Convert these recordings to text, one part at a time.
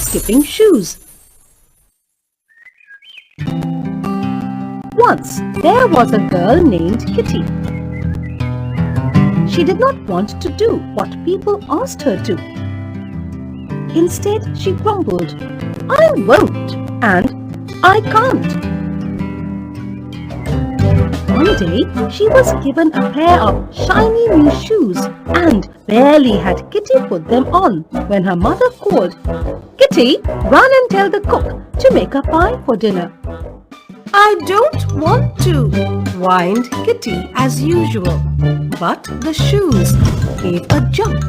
skipping shoes. Once there was a girl named Kitty. She did not want to do what people asked her to. Instead, she grumbled, "I won't" and "I can't." One day, she was given a pair of shiny new shoes and barely had Kitty put them on when her mother called, "Kitty, run and tell the cook to make a pie for dinner." "I don't want to," whined Kitty as usual. But the shoes gave a jump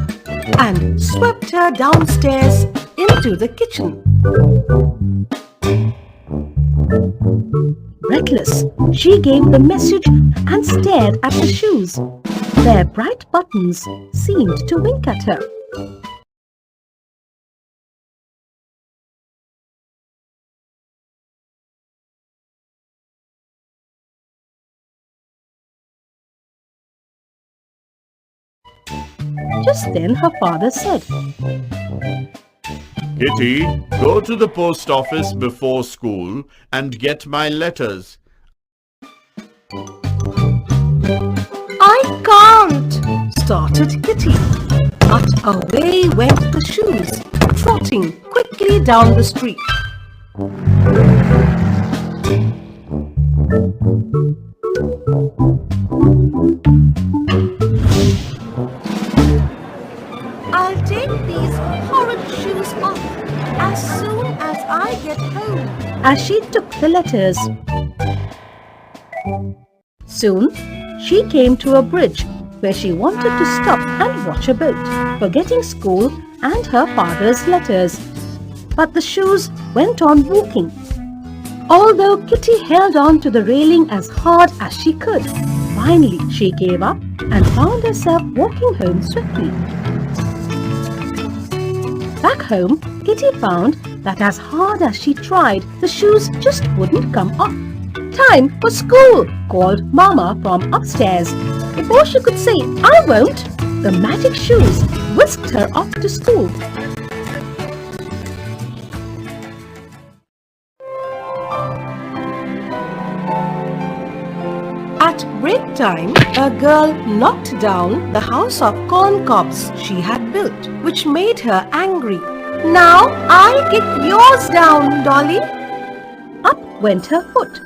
and swept her downstairs into the kitchen. Breathless, she gave the message and stared at the shoes. Their bright buttons seemed to wink at her. Just then her father said, "Kitty, go to the post office before school and get my letters." "I can't," started Kitty. But away went the shoes, trotting quickly down the street. "I'll take these horrid shoes off as soon as I get home," as she took the letters. Soon, she came to a bridge where she wanted to stop and watch a boat, forgetting school and her father's letters. But the shoes went on walking. Although Kitty held on to the railing as hard as she could, finally she gave up and found herself walking home swiftly. Back home, Kitty found that as hard as she tried, the shoes just wouldn't come off. "Time for school!" called Mama from upstairs. Before she could say, "I won't," the magic shoes whisked her off to school. At break time, a girl knocked down the house of corn cobs she had built, which made her angry. "Now I'll kick yours down, Dolly." Up went her foot,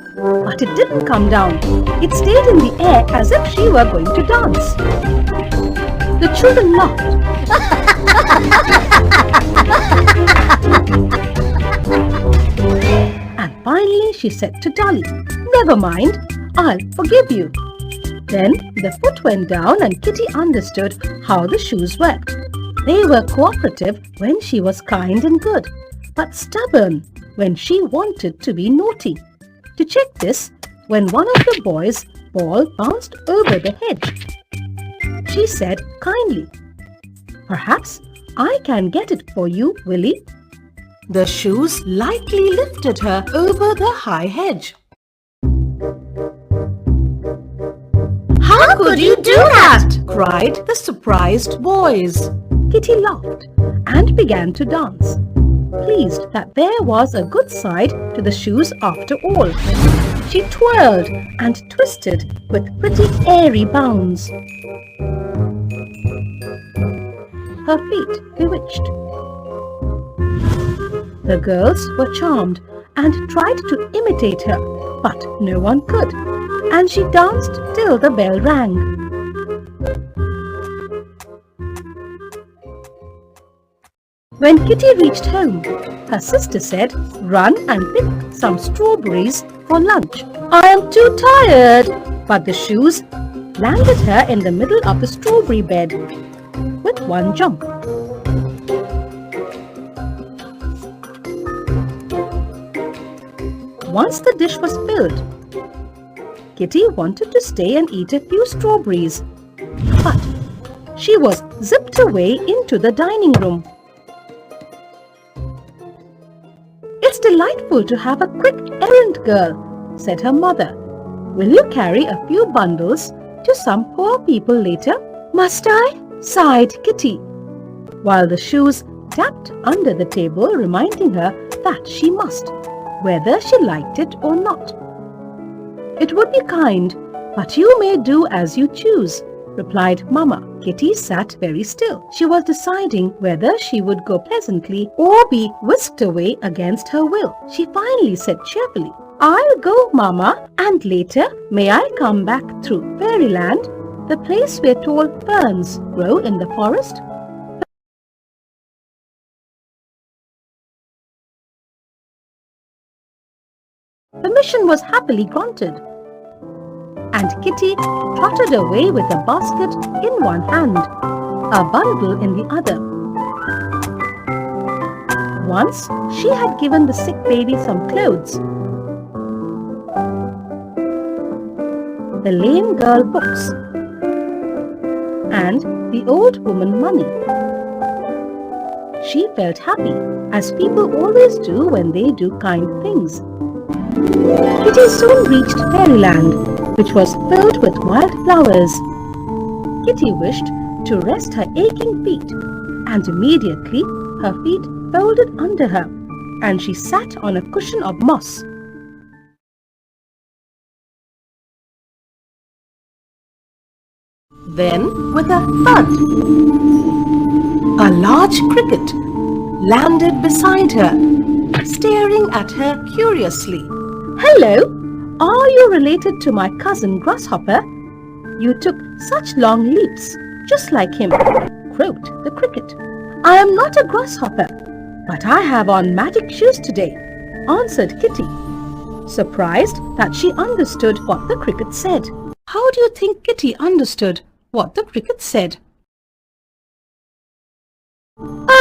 but it didn't come down. It stayed in the air as if she were going to dance. The children laughed. And finally she said to Dolly, "Never mind, I'll forgive you." Then the foot went down and Kitty understood how the shoes worked. They were cooperative when she was kind and good, but stubborn when she wanted to be naughty. To check this, when one of the boys' ball bounced over the hedge, she said kindly, "Perhaps I can get it for you, Willie." The shoes lightly lifted her over the high hedge. "How could you do that?" cried the surprised boys. Kitty laughed and began to dance, pleased that there was a good side to the shoes after all. She twirled and twisted with pretty airy bounds. Her feet bewitched. The girls were charmed and tried to imitate her, but no one could, and she danced till the bell rang. When Kitty reached home, her sister said, "Run and pick some strawberries for lunch." "I am too tired." But the shoes landed her in the middle of the strawberry bed with one jump. Once the dish was filled, Kitty wanted to stay and eat a few strawberries, but she was zipped away into the dining room. "It's delightful to have a quick errand girl," said her mother. "Will you carry a few bundles to some poor people later?" "Must I?" sighed Kitty, while the shoes tapped under the table, reminding her that she must, whether she liked it or not. "It would be kind, but you may do as you choose," replied Mamma. Kitty sat very still. She was deciding whether she would go pleasantly or be whisked away against her will. She finally said cheerfully, "I'll go, Mamma, and later may I come back through Fairyland, the place where tall ferns grow in the forest?" Permission was happily granted, and Kitty trotted away with a basket in one hand, a bundle in the other. Once she had given the sick baby some clothes, the lame girl books, and the old woman money. She felt happy, as people always do when they do kind things. Kitty soon reached Fairyland, which was filled with wild flowers. Kitty wished to rest her aching feet, and immediately her feet folded under her, and she sat on a cushion of moss. Then, with a thud, a large cricket landed beside her, staring at her curiously. "Hello, are you related to my cousin Grasshopper? You took such long leaps, just like him," croaked the cricket. "I am not a grasshopper, but I have on magic shoes today," answered Kitty, surprised that she understood what the cricket said. How do you think Kitty understood what the cricket said?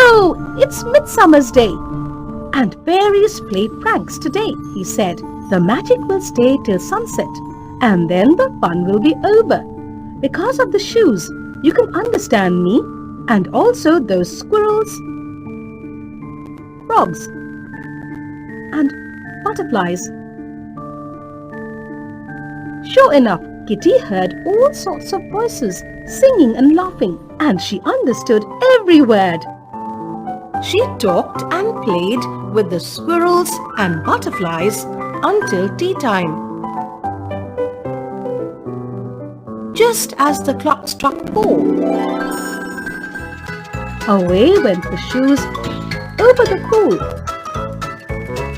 "Oh, it's Midsummer's Day, and fairies play pranks today," he said. "The magic will stay till sunset, and then the fun will be over. Because of the shoes, you can understand me, and also those squirrels, frogs, and butterflies." Sure enough, Kitty heard all sorts of voices singing and laughing, and she understood every word. She talked and played with the squirrels and butterflies until tea time. Just as the clock struck 4, away went the shoes over the pool,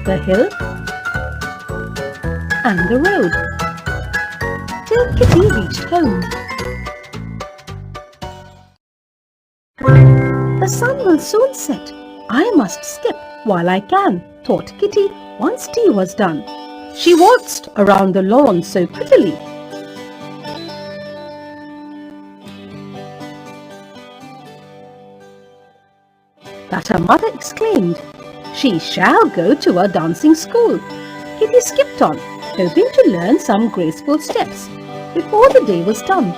the hill, and the road, till Kitty reached home. "The sun will soon set. I must skip while I can," thought Kitty once tea was done. She waltzed around the lawn so prettily that her mother exclaimed, "She shall go to a dancing school." Kitty skipped on, hoping to learn some graceful steps before the day was done.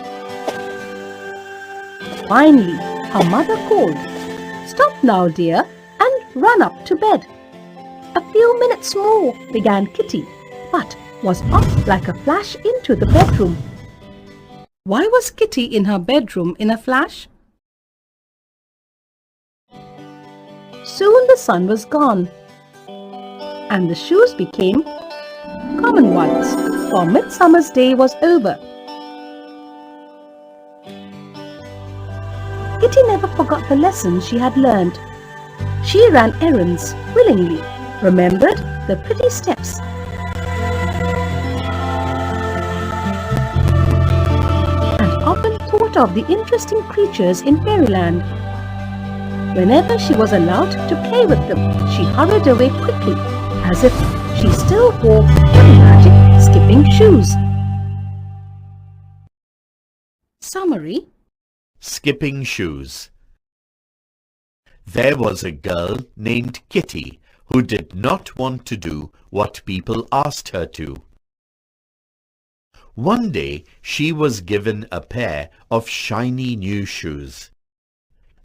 Finally, her mother called, "Stop now, dear, and run up to bed." "A few minutes more," began Kitty, but was off like a flash into the bedroom. Why was Kitty in her bedroom in a flash? Soon the sun was gone, and the shoes became common ones, for Midsummer's Day was over. Kitty never forgot the lesson she had learned. She ran errands willingly, remembered the pretty steps, and often thought of the interesting creatures in Fairyland. Whenever she was allowed to play with them, she hurried away quickly, as if she still wore her magic skipping shoes. Summary: Skipping shoes. There was a girl named Kitty who did not want to do what people asked her to. One day she was given a pair of shiny new shoes.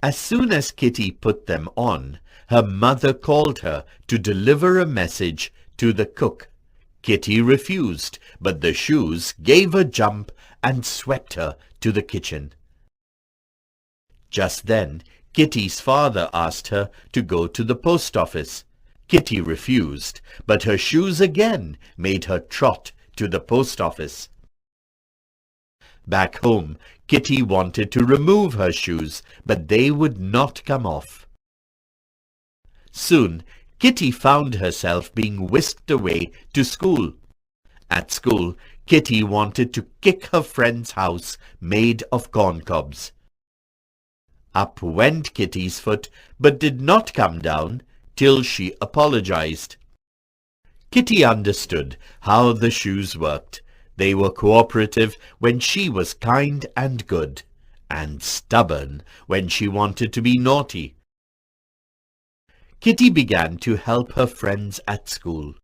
As soon as Kitty put them on, her mother called her to deliver a message to the cook. Kitty refused, but the shoes gave a jump and swept her to the kitchen. Just then, Kitty's father asked her to go to the post office. Kitty refused, but her shoes again made her trot to the post office. Back home, Kitty wanted to remove her shoes, but they would not come off. Soon, Kitty found herself being whisked away to school. At school, Kitty wanted to kick her friend's house made of corn cobs. Up went Kitty's foot, but did not come down till she apologized. Kitty understood how the shoes worked. They were cooperative when she was kind and good, and stubborn when she wanted to be naughty. Kitty began to help her friends at school.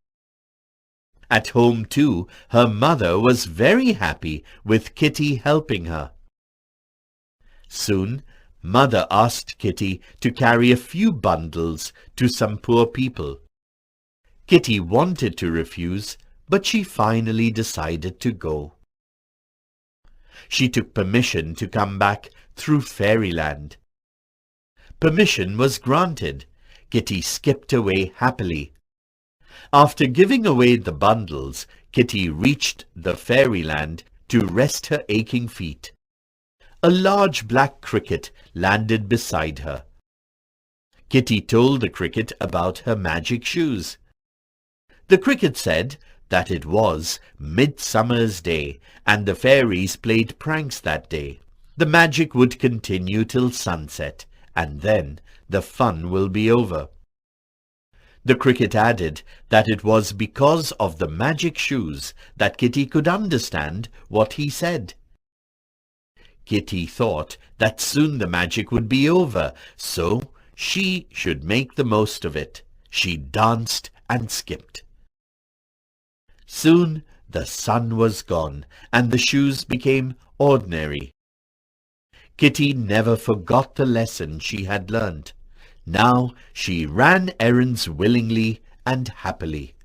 At home, too, her mother was very happy with Kitty helping her. Soon, Mother asked Kitty to carry a few bundles to some poor people. Kitty wanted to refuse, but she finally decided to go. She took permission to come back through Fairyland. Permission was granted. Kitty skipped away happily. After giving away the bundles, Kitty reached the Fairyland to rest her aching feet. A large black cricket landed beside her. Kitty told the cricket about her magic shoes. The cricket said that it was Midsummer's Day, and the fairies played pranks that day. The magic would continue till sunset, and then the fun will be over. The cricket added that it was because of the magic shoes that Kitty could understand what he said. Kitty thought that soon the magic would be over, so she should make the most of it. She danced and skipped. Soon the sun was gone, and the shoes became ordinary. Kitty never forgot the lesson she had learnt. Now she ran errands willingly and happily.